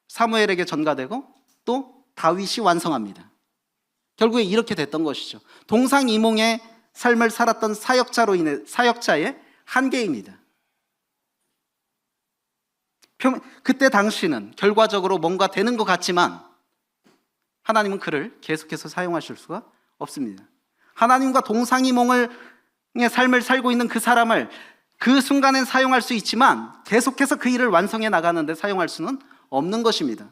사무엘에게 전가되고 또 다윗이 완성합니다. 결국에 이렇게 됐던 것이죠. 동상이몽의 삶을 살았던 사역자의 한계입니다. 그때 당시는 결과적으로 뭔가 되는 것 같지만 하나님은 그를 계속해서 사용하실 수가 없습니다. 하나님과 동상이몽의 삶을 살고 있는 그 사람을 그 순간엔 사용할 수 있지만 계속해서 그 일을 완성해 나가는데 사용할 수는 없는 것입니다.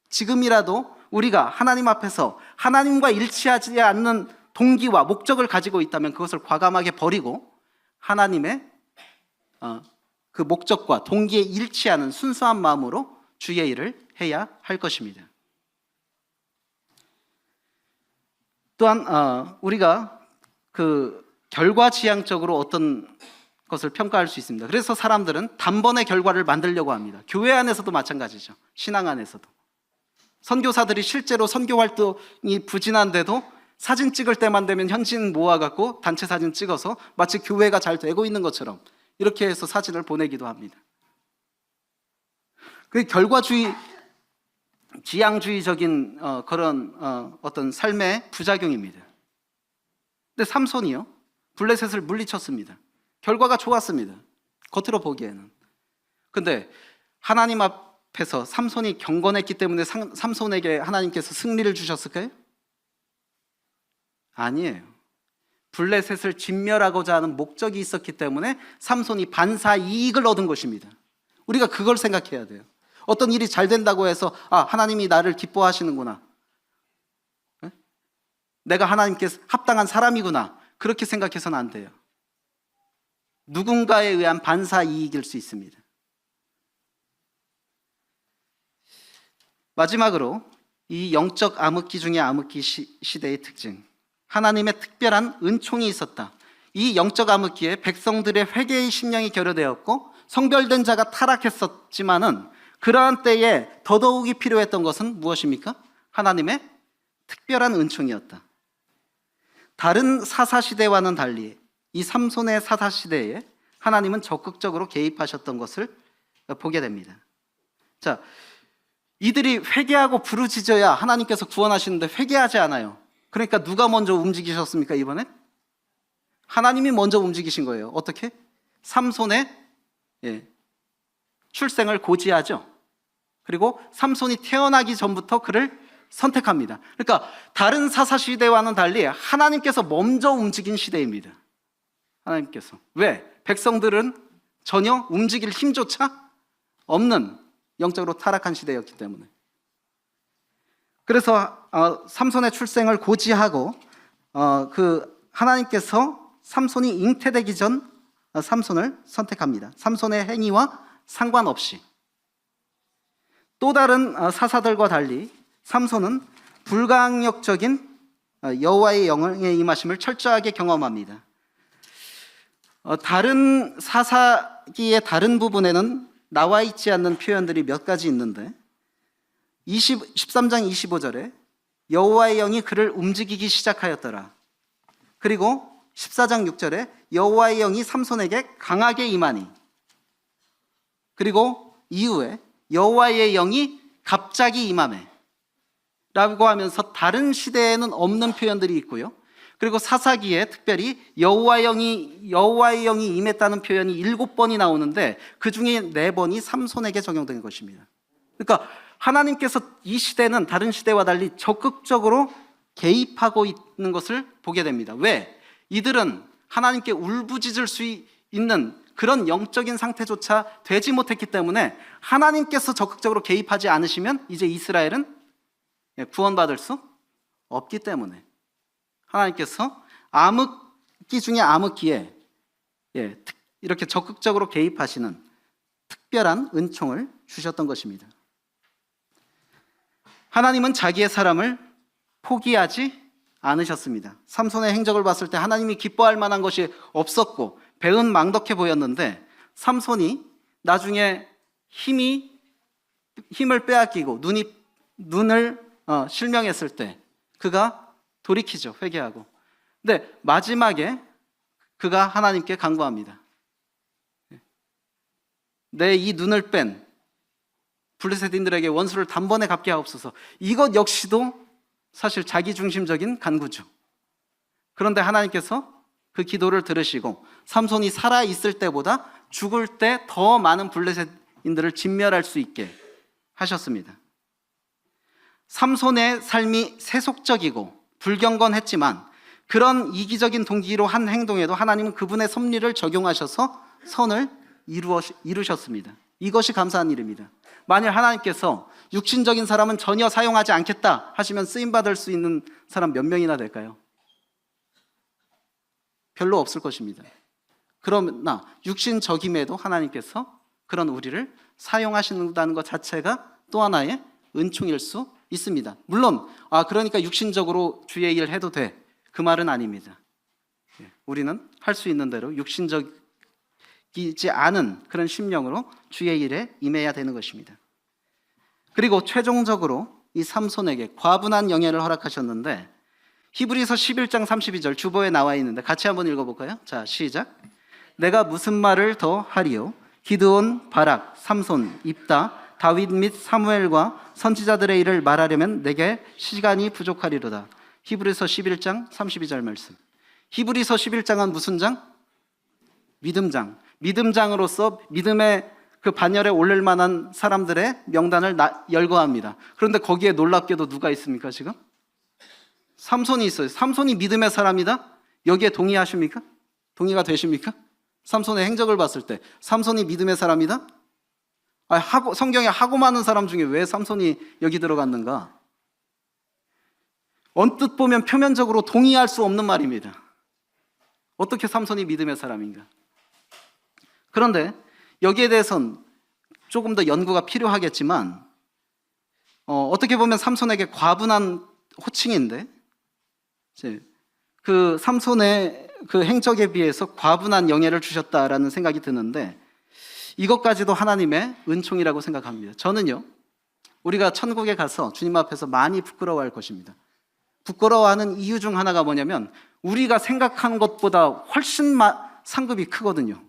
지금이라도 우리가 하나님 앞에서 하나님과 일치하지 않는 동기와 목적을 가지고 있다면 그것을 과감하게 버리고 하나님의 그 목적과 동기에 일치하는 순수한 마음으로 주의 일을 해야 할 것입니다. 또한 우리가 그 결과지향적으로 어떤 것을 평가할 수 있습니다. 그래서 사람들은 단번에 결과를 만들려고 합니다. 교회 안에서도 마찬가지죠. 신앙 안에서도. 선교사들이 실제로 선교 활동이 부진한데도 사진 찍을 때만 되면 현진 모아갖고 단체 사진 찍어서 마치 교회가 잘 되고 있는 것처럼 이렇게 해서 사진을 보내기도 합니다. 그 결과주의, 지향주의적인 그런 어떤 삶의 부작용입니다. 근데 삼손이요, 블레셋을 물리쳤습니다. 결과가 좋았습니다. 겉으로 보기에는. 근데 하나님 앞에서 삼손이 경건했기 때문에 삼손에게 하나님께서 승리를 주셨을까요? 아니에요. 블레셋을 진멸하고자 하는 목적이 있었기 때문에 삼손이 반사 이익을 얻은 것입니다. 우리가 그걸 생각해야 돼요. 어떤 일이 잘 된다고 해서 하나님이 나를 기뻐하시는구나, 내가 하나님께 합당한 사람이구나, 그렇게 생각해서는 안 돼요. 누군가에 의한 반사 이익일 수 있습니다. 마지막으로 이 영적 암흑기 중의 암흑기 시대의 특징, 하나님의 특별한 은총이 있었다. 이 영적 암흑기에 백성들의 회개의 심령이 결여되었고 성별된 자가 타락했었지만은 그러한 때에 더더욱이 필요했던 것은 무엇입니까? 하나님의 특별한 은총이었다. 다른 사사시대와는 달리 이 삼손의 사사시대에 하나님은 적극적으로 개입하셨던 것을 보게 됩니다. 자, 이들이 회개하고 부르짖어야 하나님께서 구원하시는데 회개하지 않아요. 그러니까 누가 먼저 움직이셨습니까? 이번엔 하나님이 먼저 움직이신 거예요. 어떻게? 삼손의 출생을 고지하죠. 그리고 삼손이 태어나기 전부터 그를 선택합니다. 그러니까 다른 사사시대와는 달리 하나님께서 먼저 움직인 시대입니다. 하나님께서. 왜? 백성들은 전혀 움직일 힘조차 없는 영적으로 타락한 시대였기 때문에. 그래서 삼손의 출생을 고지하고 하나님께서 삼손이 잉태되기 전 삼손을 선택합니다. 삼손의 행위와 상관없이. 또 다른 사사들과 달리 삼손은 불강력적인 여호와의 영의 임하심을 철저하게 경험합니다. 다른 사사기의 다른 부분에는 나와 있지 않는 표현들이 몇 가지 있는데 13장 25절에 여호와의 영이 그를 움직이기 시작하였더라. 그리고 14장 6절에 여호와의 영이 삼손에게 강하게 임하니, 그리고 이후에 여호와의 영이 갑자기 임하매 라고 하면서 다른 시대에는 없는 표현들이 있고요. 그리고 사사기에 특별히 여호와의 영이 임했다는 표현이 7번이 나오는데 그 중에 4번이 삼손에게 적용된 것입니다. 그러니까 하나님께서 이 시대는 다른 시대와 달리 적극적으로 개입하고 있는 것을 보게 됩니다. 왜? 이들은 하나님께 울부짖을 수 있는 그런 영적인 상태조차 되지 못했기 때문에 하나님께서 적극적으로 개입하지 않으시면 이제 이스라엘은 구원받을 수 없기 때문에 하나님께서 암흑기 중에 암흑기에 이렇게 적극적으로 개입하시는 특별한 은총을 주셨던 것입니다. 하나님은 자기의 사람을 포기하지 않으셨습니다. 삼손의 행적을 봤을 때 하나님이 기뻐할 만한 것이 없었고 배은망덕해 보였는데 삼손이 나중에 힘을 빼앗기고 눈을 실명했을 때 그가 돌이키죠. 회개하고. 근데 마지막에 그가 하나님께 간구합니다. 내 이 눈을 뺀 블레셋인들에게 원수를 단번에 갚게 하옵소서. 이것 역시도 사실 자기중심적인 간구죠. 그런데 하나님께서 그 기도를 들으시고 삼손이 살아있을 때보다 죽을 때 더 많은 블레셋인들을 진멸할 수 있게 하셨습니다. 삼손의 삶이 세속적이고 불경건했지만 그런 이기적인 동기로 한 행동에도 하나님은 그분의 섭리를 적용하셔서 선을 이루셨습니다. 이것이 감사한 일입니다. 만일 하나님께서 육신적인 사람은 전혀 사용하지 않겠다 하시면 쓰임받을 수 있는 사람 몇 명이나 될까요? 별로 없을 것입니다. 그러나 육신적임에도 하나님께서 그런 우리를 사용하신다는 것 자체가 또 하나의 은총일 수 있습니다. 물론 그러니까 육신적으로 주의 일 해도 돼, 그 말은 아닙니다. 우리는 할 수 있는 대로 육신적이지 않은 그런 심령으로 주의 일에 임해야 되는 것입니다. 그리고 최종적으로 이 삼손에게 과분한 영예를 허락하셨는데 히브리서 11장 32절 주보에 나와 있는데 같이 한번 읽어볼까요? 자, 시작. 내가 무슨 말을 더 하리요? 기드온, 바락, 삼손, 입다, 다윗 및 사무엘과 선지자들의 일을 말하려면 내게 시간이 부족하리로다. 히브리서 11장 32절 말씀. 히브리서 11장은 무슨 장? 믿음장. 믿음장으로서 믿음의 그 반열에 오를 만한 사람들의 명단을 열거합니다. 그런데 거기에 놀랍게도 누가 있습니까 지금? 삼손이 있어요. 삼손이 믿음의 사람이다? 여기에 동의하십니까? 동의가 되십니까? 삼손의 행적을 봤을 때 삼손이 믿음의 사람이다? 성경에 하고 많은 사람 중에 왜 삼손이 여기 들어갔는가? 언뜻 보면 표면적으로 동의할 수 없는 말입니다. 어떻게 삼손이 믿음의 사람인가? 그런데 여기에 대해서는 조금 더 연구가 필요하겠지만 어떻게 보면 삼손에게 과분한 호칭인데 그 삼손의 그 행적에 비해서 과분한 영예를 주셨다라는 생각이 드는데 이것까지도 하나님의 은총이라고 생각합니다. 저는요, 우리가 천국에 가서 주님 앞에서 많이 부끄러워할 것입니다. 부끄러워하는 이유 중 하나가 뭐냐면 우리가 생각한 것보다 훨씬 상급이 크거든요.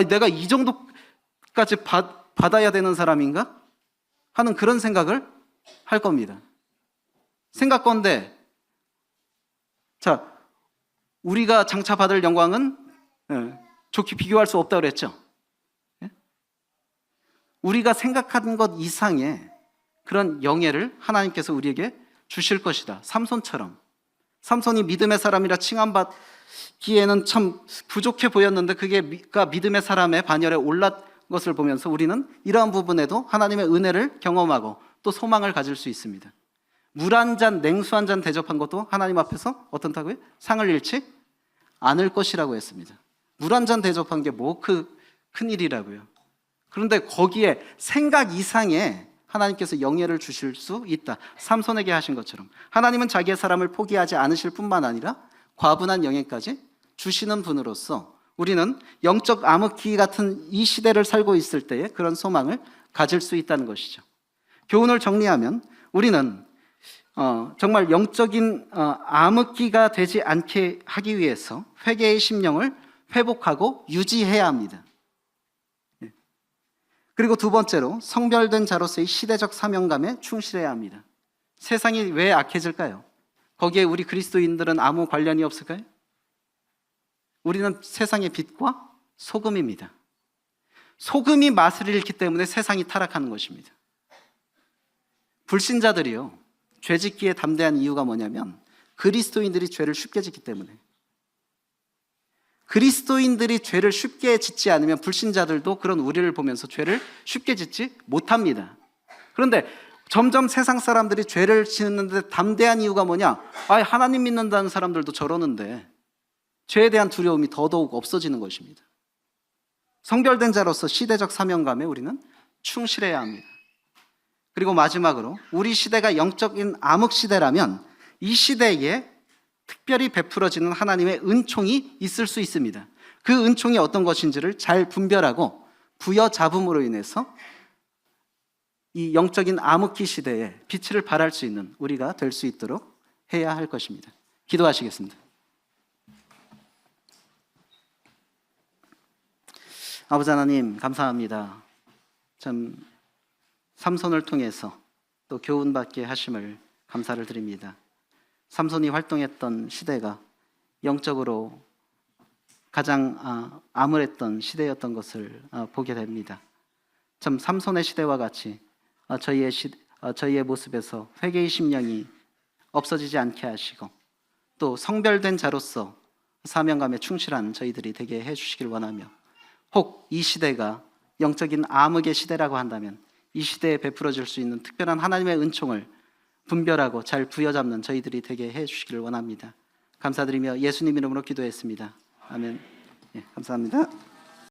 내가 이 정도까지 받아야 되는 사람인가? 하는 그런 생각을 할 겁니다. 생각건데, 자, 우리가 장차 받을 영광은 좋게 비교할 수 없다고 그랬죠. 우리가 생각한 것 이상의 그런 영예를 하나님께서 우리에게 주실 것이다. 삼손처럼. 삼손이 믿음의 사람이라 칭함받기에는 참 부족해 보였는데 그가 믿음의 사람의 반열에 올랐 것을 보면서 우리는 이러한 부분에도 하나님의 은혜를 경험하고 또 소망을 가질 수 있습니다. 물 한 잔, 냉수 한 잔 대접한 것도 하나님 앞에서 어떻다고요? 상을 잃지 않을 것이라고 했습니다. 물 한 잔 대접한 게 뭐 큰 일이라고요. 그런데 거기에 생각 이상의 하나님께서 영예를 주실 수 있다. 삼손에게 하신 것처럼 하나님은 자기의 사람을 포기하지 않으실 뿐만 아니라 과분한 영예까지 주시는 분으로서 우리는 영적 암흑기 같은 이 시대를 살고 있을 때에 그런 소망을 가질 수 있다는 것이죠. 교훈을 정리하면 우리는 정말 영적인 암흑기가 되지 않게 하기 위해서 회개의 심령을 회복하고 유지해야 합니다. 그리고 두 번째로 성별된 자로서의 시대적 사명감에 충실해야 합니다. 세상이 왜 악해질까요? 거기에 우리 그리스도인들은 아무 관련이 없을까요? 우리는 세상의 빛과 소금입니다. 소금이 맛을 잃기 때문에 세상이 타락하는 것입니다. 불신자들이요, 죄 짓기에 담대한 이유가 뭐냐면 그리스도인들이 죄를 쉽게 짓기 때문에. 그리스도인들이 죄를 쉽게 짓지 않으면 불신자들도 그런 우리를 보면서 죄를 쉽게 짓지 못합니다. 그런데 점점 세상 사람들이 죄를 짓는데 담대한 이유가 뭐냐? 하나님 믿는다는 사람들도 저러는데 죄에 대한 두려움이 더더욱 없어지는 것입니다. 성별된 자로서 시대적 사명감에 우리는 충실해야 합니다. 그리고 마지막으로 우리 시대가 영적인 암흑 시대라면 이 시대에 특별히 베풀어지는 하나님의 은총이 있을 수 있습니다. 그 은총이 어떤 것인지를 잘 분별하고 부여잡음으로 인해서 이 영적인 암흑기 시대에 빛을 발할 수 있는 우리가 될 수 있도록 해야 할 것입니다. 기도하시겠습니다. 아버지 하나님, 감사합니다. 참 삼손을 통해서 또 교훈받게 하심을 감사를 드립니다. 삼손이 활동했던 시대가 영적으로 가장 암울했던 시대였던 것을 보게 됩니다. 참 삼손의 시대와 같이 저희의 모습에서 회개의 심령이 없어지지 않게 하시고 또 성별된 자로서 사명감에 충실한 저희들이 되게 해주시길 원하며, 혹 이 시대가 영적인 암흑의 시대라고 한다면 이 시대에 베풀어질 수 있는 특별한 하나님의 은총을 분별하고 잘 부여잡는 저희들이 되게 해주시기를 원합니다. 감사드리며 예수님 이름으로 기도했습니다. 아멘. 감사합니다.